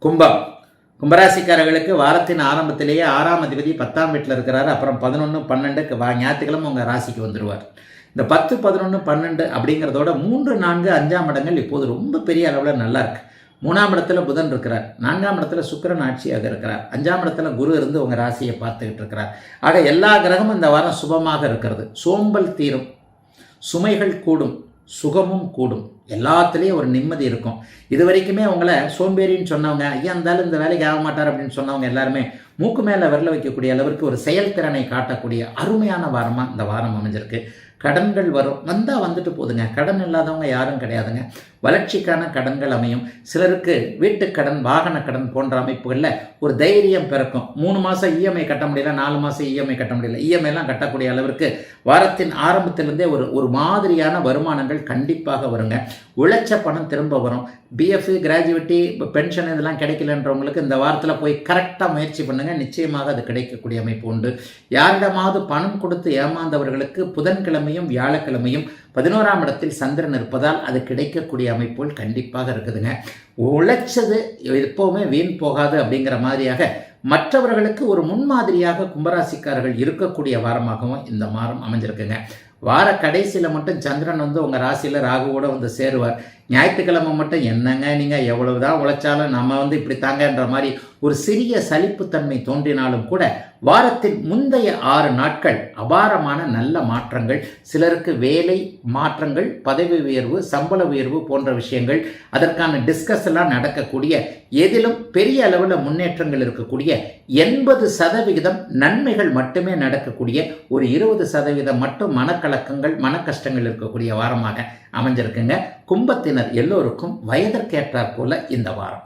கும்பம். கும்பராசிக்காரர்களுக்கு வாரத்தின் ஆரம்பத்திலேயே 6ஆம் அதிபதி 10ஆம் வீட்டில் இருக்கிறாரு. அப்புறம் 11, 12 ஞாயிற்றுக்கிழமை உங்கள் ராசிக்கு வந்துடுவார். இந்த 10, 11, 12 அப்படிங்கிறதோட 3, 4, 5ஆம் இடங்கள் இப்போது ரொம்ப பெரிய அளவில் நல்லா இருக்கு. 3ஆம் இடத்துல புதன் இருக்கிறார், 4ஆம் இடத்துல சுக்கிரன் ஆட்சியாக இருக்கிறார், 5ஆம் இடத்துல குரு இருந்து உங்கள் ராசியை பார்த்துக்கிட்டு இருக்கிறார். ஆக எல்லா கிரகமும் இந்த வாரம் சுபமாக இருக்கிறது. சோம்பல் தீரும், சுமைகள் கூடும், சுகமும் கூடும், எல்லாத்துலேயும் ஒரு நிம்மதி இருக்கும். இது வரைக்குமே உங்களை சோம்பேறின்னு சொன்னவங்க, ஐயா இருந்தாலும் இந்த வேலைக்கு ஆக மாட்டார் அப்படின்னு சொன்னவங்க எல்லாருமே மூக்கு மேலே விரல வைக்கக்கூடிய அளவிற்கு ஒரு செயல்திறனை காட்டக்கூடிய அருமையான வாரமாக இந்த வாரம் அமைஞ்சிருக்கு. கடன்கள் வரும், வந்தால் வந்துட்டு போதுங்க. கடன் இல்லாதவங்க யாரும் கிடையாதுங்க. வளர்ச்சிக்கான கடன்கள் அமையும். சிலருக்கு வீட்டுக்கடன், வாகன கடன் போன்ற அமைப்புகளில் ஒரு தைரியம் பிறக்கும். 3 மாதம் இஎம்ஐ கட்ட முடியல, 4 மாதம் இஎம்ஐ கட்ட முடியல, இஎம்ஐலாம் கட்டக்கூடிய அளவிற்கு வாரத்தின் ஆரம்பத்திலிருந்தே ஒரு மாதிரியான வருமானங்கள் கண்டிப்பாக வருங்க. உழைச்ச பணம் திரும்ப வரும். பிஎஃப், கிராஜுவேட்டி, பென்ஷன் இதெல்லாம் கிடைக்கலன்றவங்களுக்கு இந்த வாரத்தில் போய் கரெக்டாக முயற்சி பண்ணுங்கள், நிச்சயமாக அது கிடைக்கக்கூடிய அமைப்பு உண்டு. யாரிடமாவது பணம் கொடுத்து ஏமாந்தவர்களுக்கு புதன்கிழமையும் வியாழக்கிழமையும் 11ஆம் இடத்தில் சந்திரன் இருப்பதால் அது கிடைக்கக்கூடிய அமைப்புகள் கண்டிப்பாக இருக்குதுங்க. உழைச்சது எப்போவுமே வீண் போகாது அப்படிங்கிற மாதிரியாக மற்றவர்களுக்கு ஒரு முன்மாதிரியாக கும்பராசிக்காரர்கள் இருக்கக்கூடிய வாரமாகவும் இந்த வாரம் அமைஞ்சிருக்குங்க. வார கடைசியில் மட்டும் சந்திரன் வந்து உங்கள் ராசியில் ராகுவோட வந்து சேருவார். ஞாயிற்றுக்கிழமை மட்டும் என்னங்க நீங்கள் எவ்வளவு தான் உழைச்சாலும் நம்ம வந்து இப்படி தாங்கன்ற மாதிரி ஒரு சிறிய சலிப்புத்தன்மை தோன்றினாலும் கூட வாரத்தின் முந்தைய 6 நாட்கள் அபாரமான நல்ல மாற்றங்கள், சிலருக்கு வேலை மாற்றங்கள், பதவி உயர்வு, சம்பள உயர்வு போன்ற விஷயங்கள், அதற்கான டிஸ்கஸ் எல்லாம் நடக்கக்கூடிய, எதிலும் பெரிய அளவில் முன்னேற்றங்கள் இருக்கக்கூடிய 80% நன்மைகள் மட்டுமே நடக்கக்கூடிய, ஒரு 20% மட்டும் மனக்கலக்கங்கள், மன கஷ்டங்கள் இருக்கக்கூடிய வாரமாக அமைஞ்சிருக்குங்க. கும்பத்தினர் எல்லோருக்கும் வயதிற்கேற்றாற் போல இந்த வாரம்.